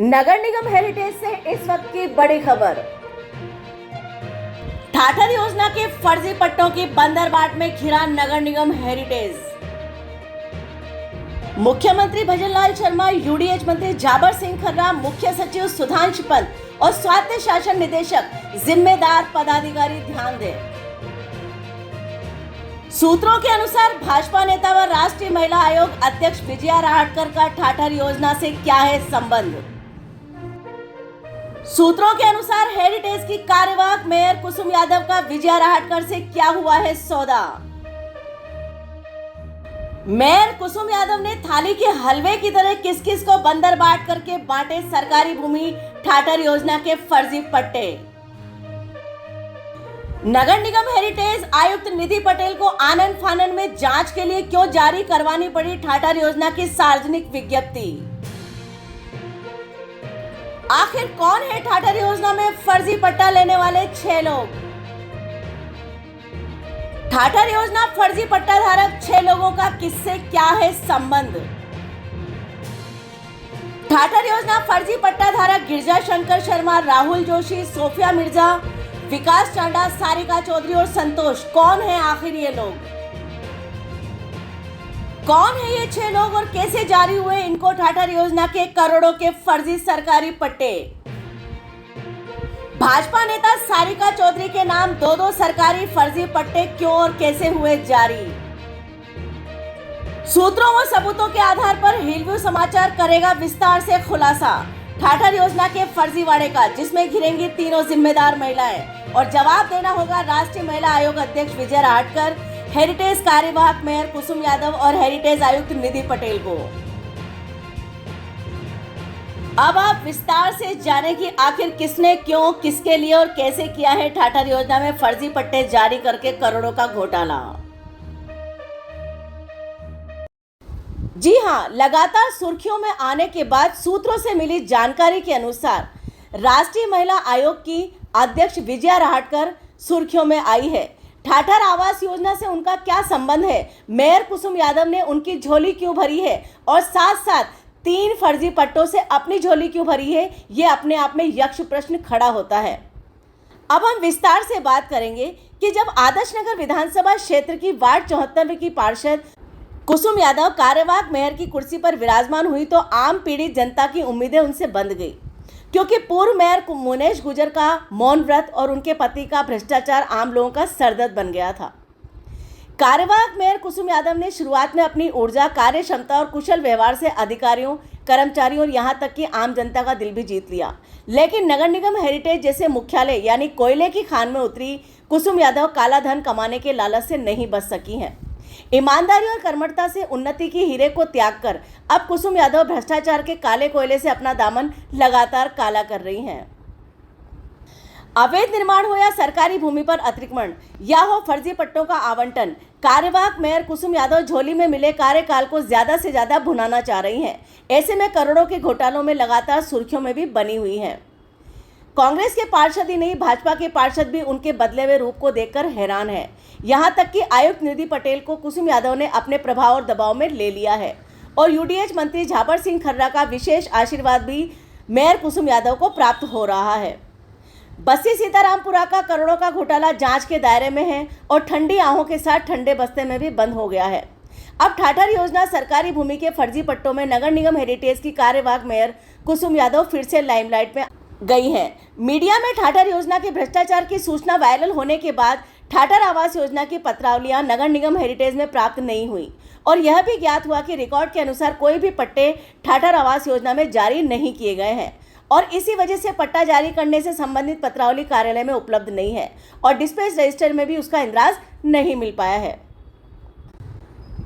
नगर निगम heritage से इस वक्त की बड़ी खबर। ठाठर योजना के फर्जी पट्टों की बंदरबाट में घिरा नगर निगम हेरिटेज। मुख्यमंत्री भजनलाल शर्मा, यूडीएच मंत्री जाबर सिंह खर्रा, मुख्य सचिव सुधांशु पंत और स्वायत्त शासन निदेशक जिम्मेदार पदाधिकारी ध्यान दें। सूत्रों के अनुसार भाजपा नेता व राष्ट्रीय महिला आयोग अध्यक्ष विजया राहटकर का ठाठर योजना से क्या है संबंध। सूत्रों के अनुसार हेरिटेज की कार्यवाहक मेयर कुसुम यादव का विजया राहटकर से क्या हुआ है सौदा। मेयर कुसुम यादव ने थाली के हलवे की तरह किस किस को बंदरबाट करके बांटे सरकारी भूमि ठाठर योजना के फर्जी पट्टे। नगर निगम हेरिटेज आयुक्त निधि पटेल को आनन फानन में जांच के लिए क्यों जारी करवानी पड़ी ठाठर योजना की सार्वजनिक विज्ञप्ति। आखिर कौन है ठाठर योजना में फर्जी पट्टा लेने वाले 6 लोग। ठाठर योजना फर्जी पट्टा धारक 6 लोगों का किससे क्या है संबंध। ठाठर योजना फर्जी पट्टा धारक गिरजा शंकर शर्मा, राहुल जोशी, सोफिया मिर्जा, विकास चांडा, सारिका चौधरी और संतोष, कौन है आखिर ये लोग। कौन है ये 6 लोग और कैसे जारी हुए इनको ठाठर योजना के करोड़ों के फर्जी सरकारी पट्टे। भाजपा नेता सारिका चौधरी के नाम 2 सरकारी फर्जी पट्टे क्यों और कैसे हुए जारी। सूत्रों व सबूतों के आधार पर हिलव्यू समाचार करेगा विस्तार से खुलासा ठाठर योजना के फर्जीवाड़े का, जिसमें घिरेंगी तीनों जिम्मेदार महिलाएं और जवाब देना होगा राष्ट्रीय महिला आयोग अध्यक्ष विजया राहटकर, हेरिटेज कार्यवाहक मेयर कुसुम यादव और हेरिटेज आयुक्त निधि पटेल को। अब आप विस्तार से जानें कि आखिर किसने क्यों, किसके लिए और कैसे किया है ठाठर योजना में फर्जी पट्टे जारी करके करोड़ों का घोटाला। जी हां, लगातार सुर्खियों में आने के बाद सूत्रों से मिली जानकारी के अनुसार राष्ट्रीय महिला आयोग की अध्यक्ष विजया राहटकर सुर्खियों में आई है। ठाठर आवास योजना से उनका क्या संबंध है, मेयर कुसुम यादव ने उनकी झोली क्यों भरी है और साथ साथ 3 फर्जी पट्टों से अपनी झोली क्यों भरी है, ये अपने आप में यक्ष प्रश्न खड़ा होता है। अब हम विस्तार से बात करेंगे कि जब आदर्श नगर विधानसभा क्षेत्र की वार्ड 74 की पार्षद कुसुम यादव कार्यवाहक मेयर की कुर्सी पर विराजमान हुई तो आम पीड़ित जनता की उम्मीदें उनसे बंध गई, क्योंकि पूर्व मेयर मुनेश गुजर का मौन व्रत और उनके पति का भ्रष्टाचार आम लोगों का सरदर्द बन गया था। कार्यवाहक मेयर कुसुम यादव ने शुरुआत में अपनी ऊर्जा, कार्य क्षमता और कुशल व्यवहार से अधिकारियों, कर्मचारियों और यहां तक कि आम जनता का दिल भी जीत लिया। लेकिन नगर निगम हेरिटेज जैसे मुख्यालय यानी कोयले की खान में उतरी कुसुम यादव काला धन कमाने के लालच से नहीं बच सकी हैं। ईमानदारी और कर्मठता से उन्नति की हीरे को त्याग कर अब कुसुम यादव भ्रष्टाचार के काले कोयले से अपना दामन लगातार काला कर रही हैं। अवैध निर्माण हो या सरकारी भूमि पर अतिक्रमण या हो फर्जी पट्टों का आवंटन, कार्यवाहक मेयर कुसुम यादव झोली में मिले कार्यकाल को ज्यादा से ज्यादा भुनाना चाह रही हैं। ऐसे में करोड़ों के घोटालों में लगातार सुर्खियों में भी बनी हुई हैं। कांग्रेस के पार्षद ही नहीं, भाजपा के पार्षद भी उनके बदले हुए रूप को देखकर हैरान है। यहां तक कि आयुक्त निधि पटेल को कुसुम यादव ने अपने प्रभाव और दबाव में ले लिया है और यूडीएच मंत्री जाबर सिंह खर्रा का विशेष आशीर्वाद भी मेयर कुसुम यादव को प्राप्त हो रहा है। बस्ती सीतारामपुरा का करोड़ों का घोटाला जांच के दायरे में है और ठंडी आहों के साथ ठंडे बस्ते में भी बंद हो गया है। अब ठाठर योजना सरकारी भूमि के फर्जी पट्टों में नगर निगम हेरिटेज की कार्यवाहक मेयर कुसुम यादव फिर से लाइमलाइट में गई है। मीडिया में ठाठर योजना के भ्रष्टाचार की सूचना वायरल होने के बाद ठाठर आवास योजना की पत्रावलियां नगर निगम हेरिटेज में प्राप्त नहीं हुई और यह भी ज्ञात हुआ कि रिकॉर्ड के अनुसार कोई भी पट्टे ठाठर आवास योजना में जारी नहीं किए गए हैं और इसी वजह से पट्टा जारी करने से संबंधित पत्रावली कार्यालय में उपलब्ध नहीं है और डिस्पैच रजिस्टर में भी उसका इंद्राज नहीं मिल पाया है।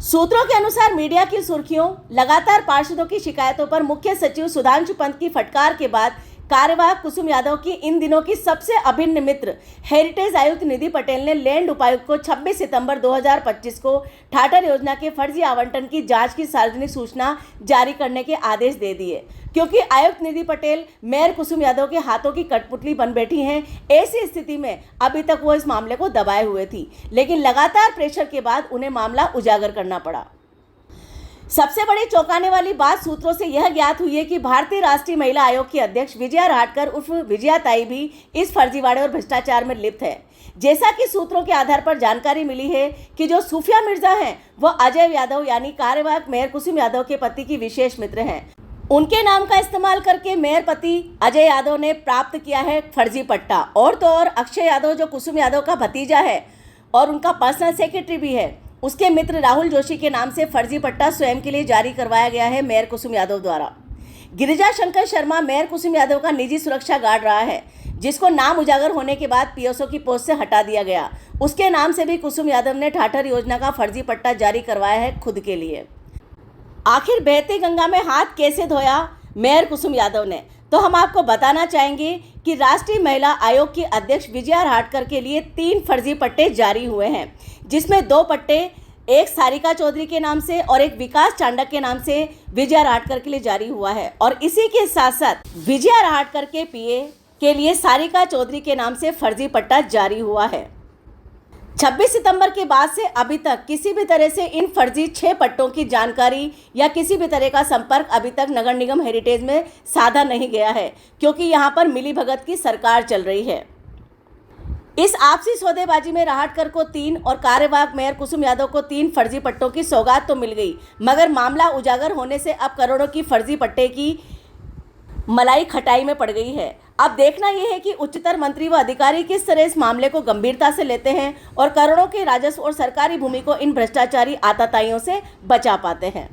सूत्रों के अनुसार मीडिया की सुर्खियों, लगातार पार्षदों की शिकायतों पर मुख्य सचिव सुधांशु पंत की फटकार के बाद कार्यवाहक कुसुम यादव की इन दिनों की सबसे अभिन्न मित्र हेरिटेज आयुक्त निधि पटेल ने लैंड उपायुक्त को 26 सितंबर 2025 को ठाठर योजना के फर्जी आवंटन की जांच की सार्वजनिक सूचना जारी करने के आदेश दे दिए, क्योंकि आयुक्त निधि पटेल मेयर कुसुम यादव के हाथों की कठपुतली बन बैठी हैं। ऐसी स्थिति में अभी तक वो इस मामले को दबाए हुए थी, लेकिन लगातार प्रेशर के बाद उन्हें मामला उजागर करना पड़ा। सबसे बड़ी चौंकाने वाली बात सूत्रों से यह ज्ञात हुई है कि भारतीय राष्ट्रीय महिला आयोग की अध्यक्ष विजया रहाटकर उर्फ विजया ताई भी इस फर्जीवाड़े और भ्रष्टाचार में लिप्त है। जैसा कि सूत्रों के आधार पर जानकारी मिली है कि जो सूफिया मिर्जा हैं वो अजय यादव यानी कार्यवाहक मेयर कुसुम यादव के पति की विशेष मित्र हैं। उनके नाम का इस्तेमाल करके मेयर पति अजय यादव ने प्राप्त किया है फर्जी पट्टा। और तो और अक्षय यादव जो कुसुम यादव का भतीजा है और उनका पर्सनल सेक्रेटरी भी है, उसके मित्र राहुल जोशी के नाम से फर्जी पट्टा स्वयं के लिए जारी करवाया गया है मेयर कुसुम यादव द्वारा। गिरिजा शंकर शर्मा मेयर कुसुम यादव का निजी सुरक्षा गार्ड रहा है, जिसको नाम उजागर होने के बाद पीएसओ की पोस्ट से हटा दिया गया। उसके नाम से भी कुसुम यादव ने ठाठर योजना का फर्जी पट्टा जारी करवाया है खुद के लिए। आखिर बहती गंगा में हाथ कैसे धोया मेयर कुसुम यादव ने, तो हम आपको बताना चाहेंगे कि राष्ट्रीय महिला आयोग की अध्यक्ष विजया रहाटकर के लिए 3 फर्जी पट्टे जारी हुए हैं, जिसमें 2 पट्टे एक सारिका चौधरी के नाम से और एक विकास चांडक के नाम से विजया रहाटकर के लिए जारी हुआ है। और इसी के साथ साथ विजया रहाटकर के पीए के लिए सारिका चौधरी के नाम से फर्जी पट्टा जारी हुआ है। 26 सितंबर के बाद से अभी तक किसी भी तरह से इन फर्जी 6 पट्टों की जानकारी या किसी भी तरह का संपर्क अभी तक नगर निगम हेरिटेज में साधा नहीं गया है, क्योंकि यहां पर मिलीभगत की सरकार चल रही है। इस आपसी सौदेबाजी में रहाटकर को 3 और कार्यवाहक मेयर कुसुम यादव को 3 फर्जी पट्टों की सौगात तो मिल गई, मगर मामला उजागर होने से अब करोड़ों की फर्जी पट्टे की मलाई खटाई में पड़ गई है। अब देखना यह है कि उच्चतर मंत्री व अधिकारी किस तरह इस मामले को गंभीरता से लेते हैं और करोड़ों के राजस्व और सरकारी भूमि को इन भ्रष्टाचारी आताताइयों से बचा पाते हैं।